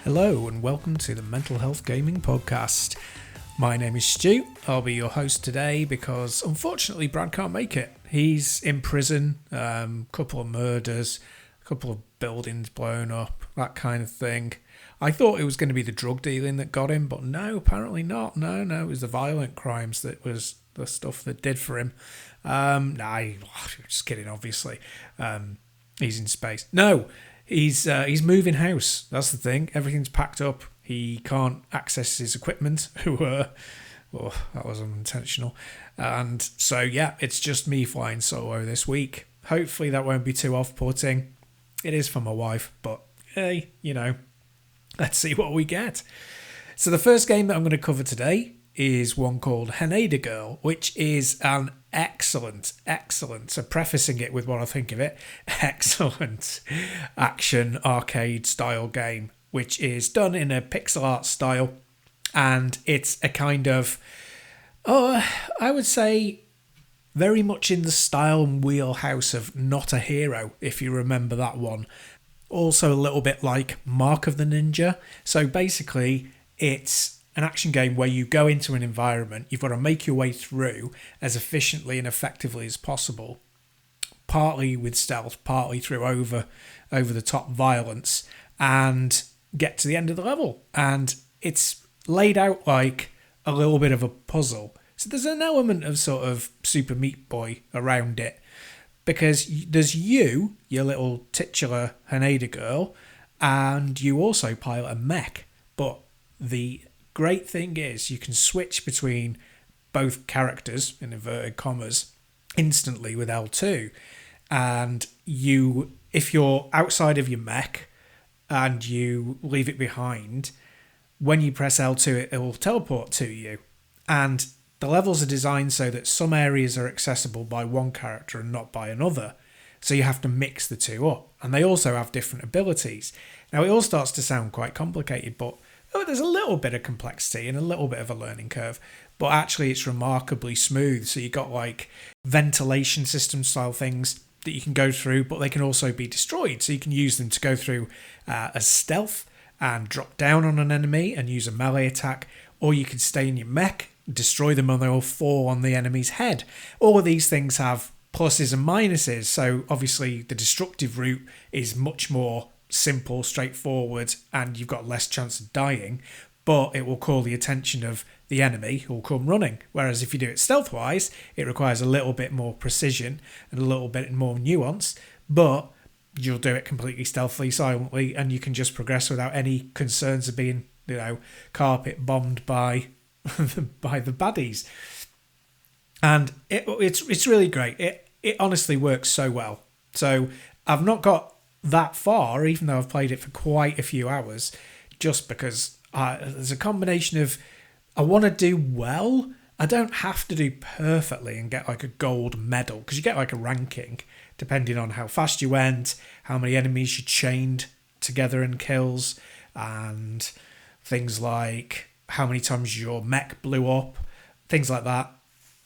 Hello and welcome to the Mental Health Gaming Podcast. My name is Stu. I'll be your host today because unfortunately Brad can't make it. He's in prison, couple of murders, a couple of buildings blown up, that kind of thing. I thought it was going to be the drug dealing that got him, but no, apparently not. No, it was the violent crimes that was the stuff that did for him. Just kidding, obviously. He's in space. No, he's moving house. That's the thing. Everything's packed up. He can't access his equipment. That was unintentional. And so, yeah, it's just me flying solo this week. Hopefully that won't be too off-putting. It is for my wife, but hey, let's see what we get. So the first game that I'm going to cover today is one called Haneda Girl, which is an excellent, so prefacing it with what I think of it, excellent action arcade style game, which is done in a pixel art style, and it's a kind of, I would say, very much in the style and wheelhouse of Not a Hero, if you remember that one. Also a little bit like Mark of the Ninja. So basically, it's an action game where you go into an environment, you've got to make your way through as efficiently and effectively as possible, partly with stealth, partly through over the top violence, and get to the end of the level. And it's laid out like a little bit of a puzzle. So there's an element of sort of Super Meat Boy around it, because there's your little titular Haneda Girl, and you also pilot a mech. But the great thing is you can switch between both characters, in inverted commas, instantly with L2. And if you're outside of your mech and you leave it behind, when you press L2, it will teleport to you. And the levels are designed so that some areas are accessible by one character and not by another. So you have to mix the two up. And they also have different abilities. Now, it all starts to sound quite complicated, but there's a little bit of complexity and a little bit of a learning curve. But actually, it's remarkably smooth. So you've got like ventilation system style things that you can go through, but they can also be destroyed. So you can use them to go through as stealth and drop down on an enemy and use a melee attack. Or you can stay in your mech, destroy them, and they'll fall on the enemy's head. All of these things have pluses and minuses. So obviously the destructive route is much more simple, straightforward, and you've got less chance of dying, but it will call the attention of the enemy who will come running. Whereas if you do it stealth-wise, it requires a little bit more precision and a little bit more nuance, but you'll do it completely stealthily, silently, and you can just progress without any concerns of being, carpet bombed by by the baddies. And it's really great. It honestly works so well. So I've not got that far, even though I've played it for quite a few hours, just because there's a combination of I want to do well. I don't have to do perfectly and get like a gold medal, because you get like a ranking depending on how fast you went, how many enemies you chained together in kills, and things like how many times your mech blew up, things like that.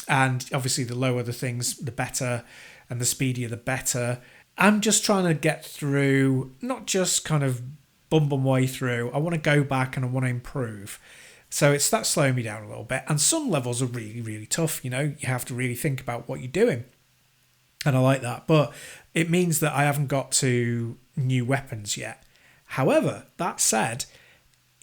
And obviously the lower the things, the better, and the speedier the better. I'm just trying to get through, not just kind of bum way through. I want to go back and I want to improve. So it's that slowing me down a little bit. And some levels are really, really tough. You have to really think about what you're doing. And I like that. But it means that I haven't got to new weapons yet. However, that said,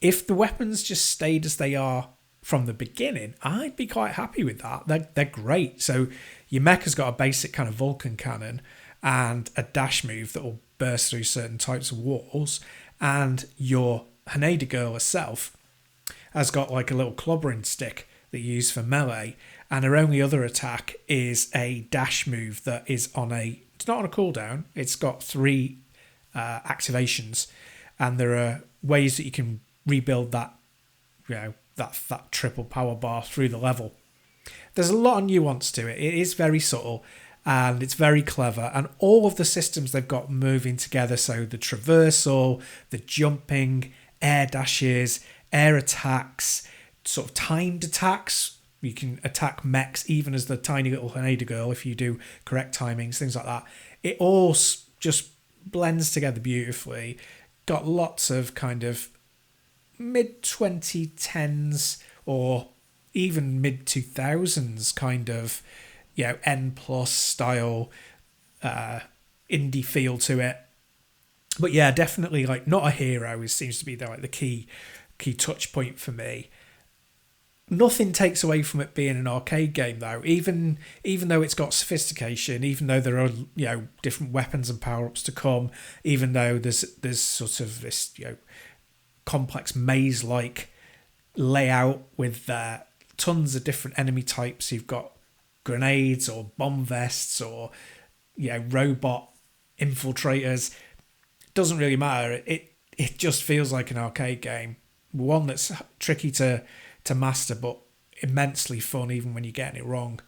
if the weapons just stayed as they are from the beginning, I'd be quite happy with that. They're great. So your mech has got a basic kind of Vulcan cannon and a dash move that will burst through certain types of walls. And your Haneda Girl herself has got like a little clobbering stick that you use for melee. And her only other attack is a dash move that is it's not on a cooldown. It's got 3 activations. And there are ways that you can rebuild that, that triple power bar through the level. There's a lot of nuance to it. It is very subtle. And it's very clever. And all of the systems they've got moving together, so the traversal, the jumping, air dashes, air attacks, sort of timed attacks. You can attack mechs even as the tiny little Haneda Girl if you do correct timings, things like that. It all just blends together beautifully. Got lots of kind of mid 2010s or even mid 2000s kind of, N plus style indie feel to it. But yeah, definitely like not a hero seems to be the key touch point for me. Nothing takes away from it being an arcade game though. Even though it's got sophistication, even though there are different weapons and power ups to come, even though there's sort of this complex maze like layout with tons of different enemy types. You've got grenades or bomb vests or robot infiltrators. Doesn't really matter. It just feels like an arcade game, one that's tricky to master but immensely fun even when you're getting it wrong.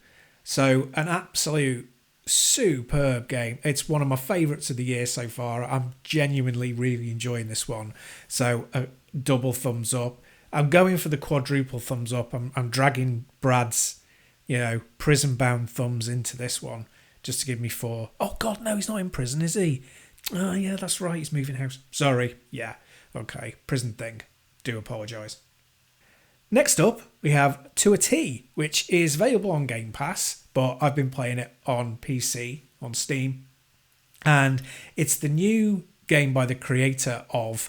So an absolute superb game. It's one of my favourites of the year so far. I'm genuinely really enjoying this one. So a double thumbs up. I'm going for the quadruple thumbs up. I'm dragging Brad's prison bound thumbs into this one just to give me 4. Oh god, no, he's not in prison, is he? Oh yeah, that's right, he's moving house. Sorry. Yeah, okay, prison thing. Do apologise. Next up, we have To a T, which is available on Game Pass, but I've been playing it on PC, on Steam. And it's the new game by the creator of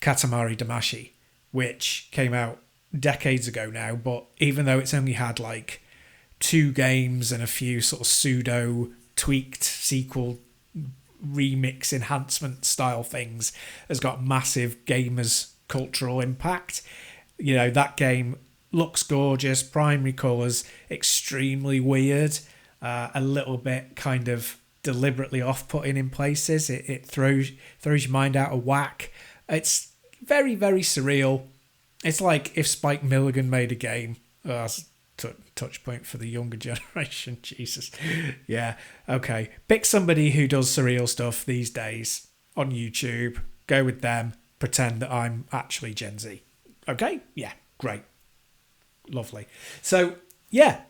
Katamari Damacy, which came out decades ago now, but even though it's only had like 2 games and a few sort of pseudo tweaked sequel remix enhancement style things, has got massive gamers cultural impact. That game looks gorgeous, primary colours, extremely weird, a little bit kind of deliberately off-putting in places. It throws your mind out of whack. It's very, very surreal. It's like if Spike Milligan made a game. Oh, that's a touch point for the younger generation. Jesus. Yeah, okay. Pick somebody who does surreal stuff these days on YouTube. Go with them. Pretend that I'm actually Gen Z. Okay? Yeah, great. Lovely. So, yeah.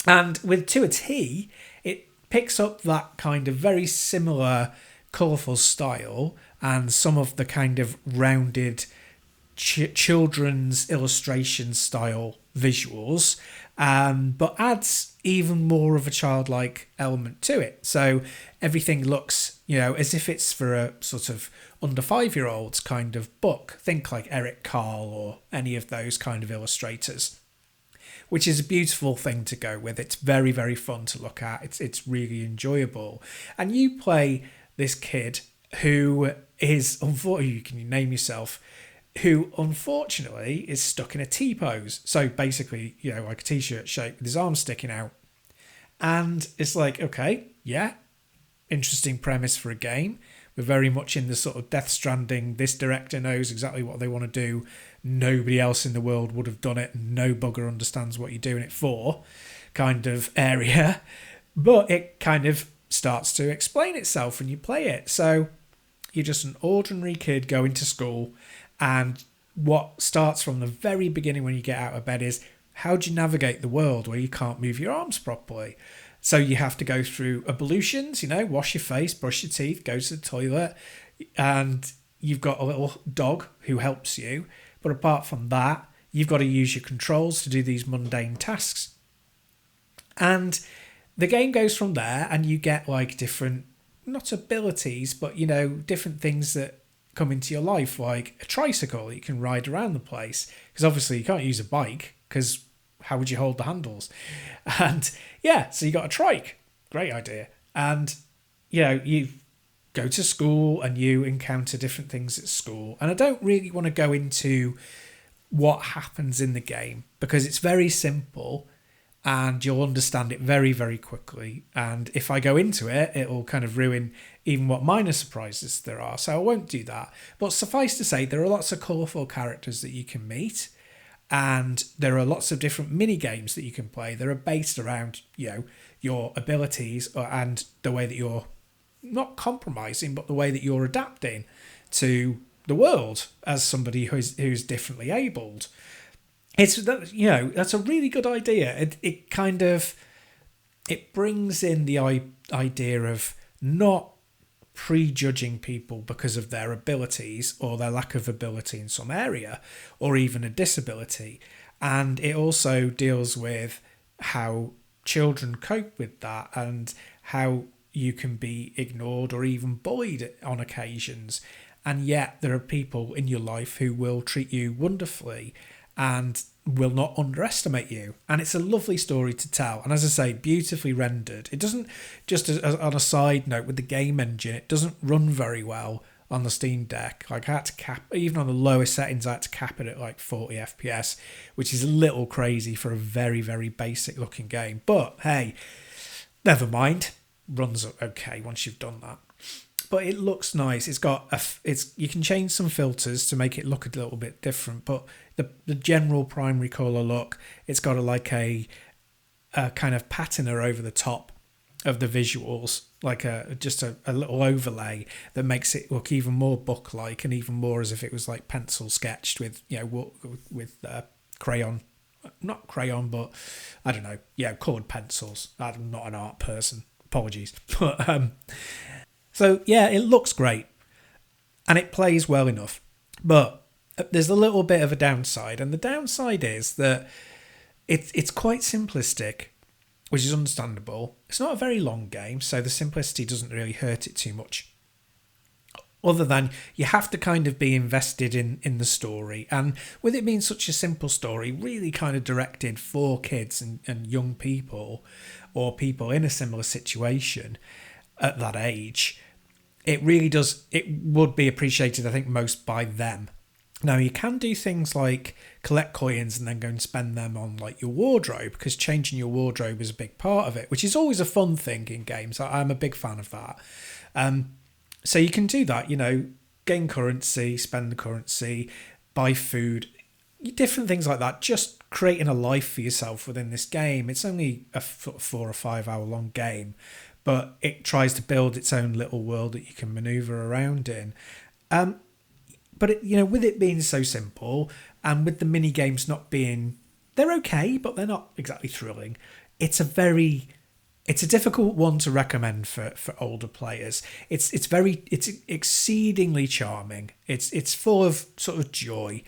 And with To a T, it picks up that kind of very similar colourful style and some of the kind of rounded children's illustration style visuals, but adds even more of a childlike element to it. So everything looks, as if it's for a sort of under 5-year-olds kind of book. Think like Eric Carle or any of those kind of illustrators, which is a beautiful thing to go with. It's very, very fun to look at. It's really enjoyable. And you play this kid who is, unfortunately, you can name yourself, who unfortunately is stuck in a T-pose. So basically, like a T-shirt shape with his arms sticking out. And it's like, okay, yeah, interesting premise for a game. We're very much in the sort of Death Stranding, this director knows exactly what they want to do. Nobody else in the world would have done it. No bugger understands what you're doing it for kind of area. But it kind of starts to explain itself when you play it. So you're just an ordinary kid going to school, and what starts from the very beginning when you get out of bed is, how do you navigate the world where you can't move your arms properly? So you have to go through ablutions, wash your face, brush your teeth, go to the toilet, and you've got a little dog who helps you. But apart from that, you've got to use your controls to do these mundane tasks. And the game goes from there, and you get like different, not abilities, but, different things that come into your life, like a tricycle that you can ride around the place. Because obviously you can't use a bike, because how would you hold the handles? And yeah, so you got a trike. Great idea. And, you go to school and you encounter different things at school. And I don't really want to go into what happens in the game because it's very simple and you'll understand it very, very quickly. And if I go into it, it'll kind of ruin even what minor surprises there are. So I won't do that. But suffice to say, there are lots of colourful characters that you can meet. And there are lots of different mini games that you can play that are based around, your abilities and the way that you're not compromising, but the way that you're adapting to the world as somebody who's differently abled. That's a really good idea. It brings in the idea of not prejudging people because of their abilities or their lack of ability in some area, or even a disability. And it also deals with how children cope with that and how you can be ignored or even bullied on occasions. And yet there are people in your life who will treat you wonderfully and will not underestimate you. And it's a lovely story to tell. And as I say, beautifully rendered. It doesn't, just as on a side note with the game engine, it doesn't run very well on the Steam Deck. Like I had to cap, even on the lowest settings, I had to cap it at like 40 FPS, which is a little crazy for a very, very basic looking game. But hey, never mind. Runs okay once you've done that. But it looks nice. It's got you can change some filters to make it look a little bit different, but the general primary colour look, it's got a kind of patina over the top of the visuals, like just a little overlay that makes it look even more book-like and even more as if it was like pencil sketched with crayon, not crayon, but I don't know, coloured pencils. I'm not an art person. Apologies, but so yeah, it looks great and it plays well enough, but there's a little bit of a downside, and the downside is that it's quite simplistic, which is understandable. It's not a very long game, so the simplicity doesn't really hurt it too much. Other than you have to kind of be invested in the story, and with it being such a simple story, really kind of directed for kids and young people or people in a similar situation at that age, it would be appreciated, I think, most by them. Now, you can do things like collect coins and then go and spend them on like your wardrobe, because changing your wardrobe is a big part of it, which is always a fun thing in games. I'm a big fan of that. So you can do that, gain currency, spend the currency, buy food, different things like that, just creating a life for yourself within this game. It's only a 4 or 5 hour long game, but it tries to build its own little world that you can maneuver around in. But with it being so simple, and with the mini games not being, they're okay, but they're not exactly thrilling. It's a difficult one to recommend for older players. It's exceedingly charming. It's full of sort of joy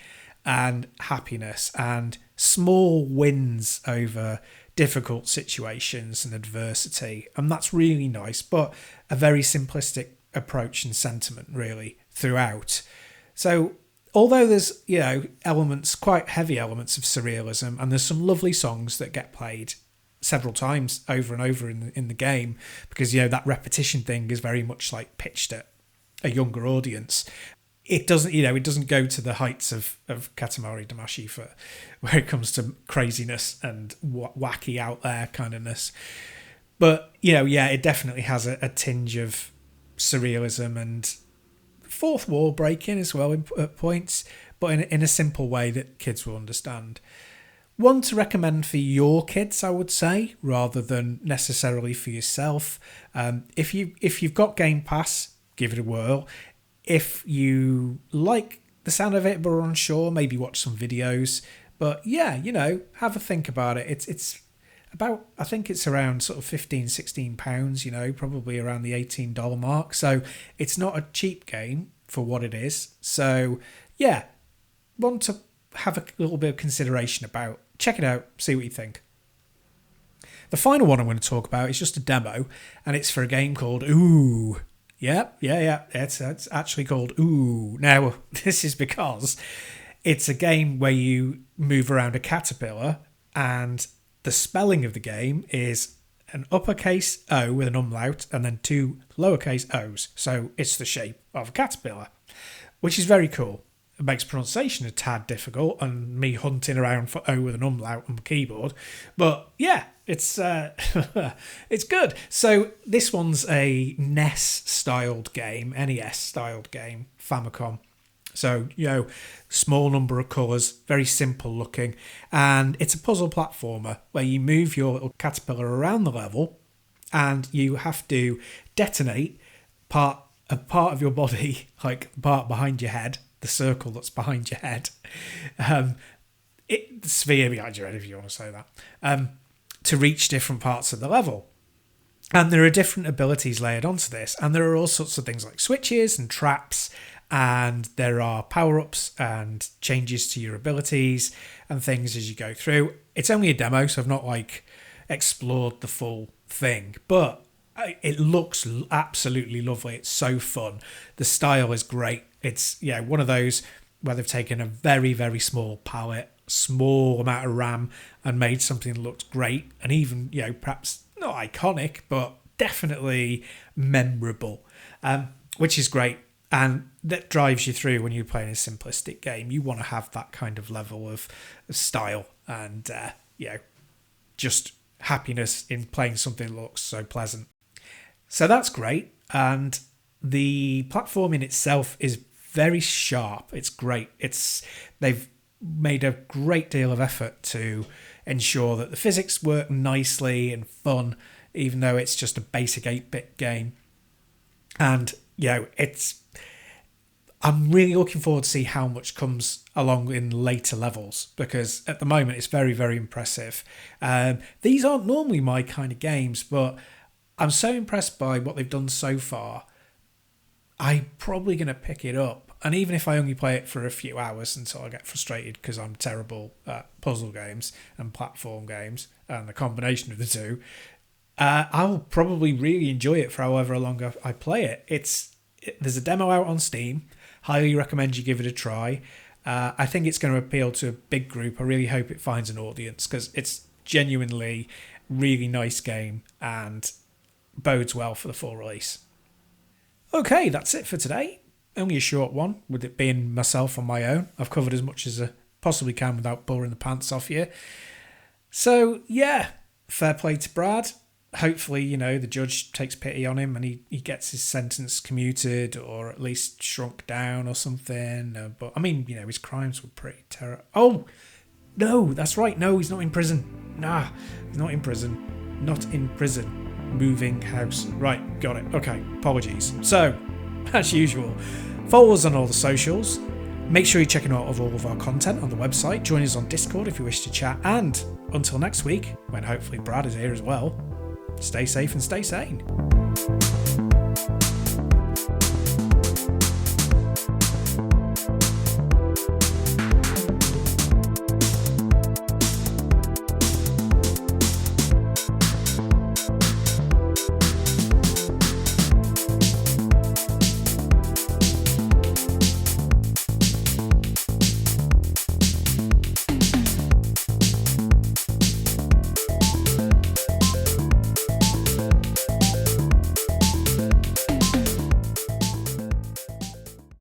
and happiness and small wins over difficult situations and adversity, and that's really nice. But a very simplistic approach and sentiment really throughout. So although there's, elements, quite heavy elements of surrealism, and there's some lovely songs that get played several times over and over in the game, because, that repetition thing is very much like pitched at a younger audience. It doesn't go to the heights of Katamari Damacy where it comes to craziness and wacky out there kindness. But, it definitely has a tinge of surrealism and fourth wall breaking as well at points, but in a simple way that kids will understand. One to recommend for your kids, I would say, rather than necessarily for yourself. If you've got Game Pass, give it a whirl. If you like the sound of it but are unsure, maybe watch some videos. But yeah, have a think about it. It's about, I think it's around sort of £15-16, probably around the $18 mark. So it's not a cheap game for what it is. So yeah, one to have a little bit of consideration about. Check it out, see what you think. The final one I'm going to talk about is just a demo, and it's for a game called Ooh. Yeah. It's actually called Ooh. Now, this is because it's a game where you move around a caterpillar, and the spelling of the game is an uppercase O with an umlaut and then 2 lowercase O's. So it's the shape of a caterpillar, which is very cool. It makes pronunciation a tad difficult and me hunting around for O with an umlaut on the keyboard. But yeah, it's it's good. So this one's a NES-styled game, NES-styled game, Famicom. So, small number of colours, very simple looking. And it's a puzzle platformer where you move your little caterpillar around the level and you have to detonate part of your body, like the part behind your head, the circle that's behind your head, the sphere behind your head, if you want to say that, to reach different parts of the level. And there are different abilities layered onto this, and there are all sorts of things like switches and traps, and there are power-ups and changes to your abilities and things as you go through. It's only a demo, so I've not like explored the full thing, but it looks absolutely lovely. It's so fun. The style is great. It's one of those where they've taken a very, very small palette, small amount of RAM, and made something that looks great, and even perhaps not iconic, but definitely memorable, which is great. And that drives you through when you're playing a simplistic game. You want to have that kind of level of style and just happiness in playing something that looks so pleasant. So that's great. And the platforming itself is very sharp. It's great. They've made a great deal of effort to ensure that the physics work nicely and fun, even though it's just a basic 8-bit game. And I'm really looking forward to see how much comes along in later levels, because at the moment it's very, very impressive. These aren't normally my kind of games, but I'm so impressed by what they've done so far. I'm probably going to pick it up. And even if I only play it for a few hours until I get frustrated because I'm terrible at puzzle games and platform games and the combination of the two, I'll probably really enjoy it for however long I play it. There's a demo out on Steam. Highly recommend you give it a try. I think it's going to appeal to a big group. I really hope it finds an audience, because it's genuinely really nice game and bodes well for the full release. Okay, that's it for today. Only a short one, with it being myself on my own. I've covered as much as I possibly can without boring the pants off you. So, fair play to Brad. Hopefully, the judge takes pity on him and he gets his sentence commuted, or at least shrunk down or something. But, I mean, his crimes were pretty terrible. Oh, no, that's right. No, he's not in prison. Nah, he's not in prison. Not in prison. Moving house. Right, got it. Okay, apologies. So, as usual, follow us on all the socials. Make sure you're checking out all of our content on the website. Join us on Discord if you wish to chat. And until next week, when hopefully Brad is here as well, stay safe and stay sane.